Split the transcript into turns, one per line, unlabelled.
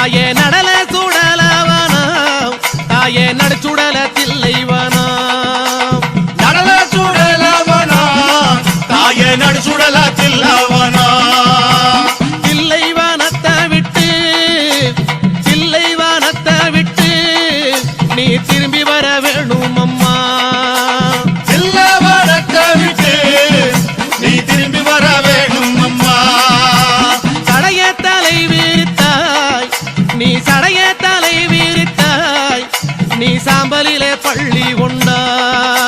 தாயே நடல சுடலவனா தாயே நடுச்சுடல தில்லைவனா
நடல சுடலவனா தாயே நடுச்சுடல தில்லவனா
தில்லைவனத்தை விட்டு நீ திரும்பி வர வேணும் அம்மா
தில்லவனத்தை விட்டு நீ திரும்பி வர வேணும் அம்மா
சடைய தலை விரித்தாய் நீ சடைய தலை விரித்தாய் நீ சாம்பலிலே பள்ளி கொண்டாய்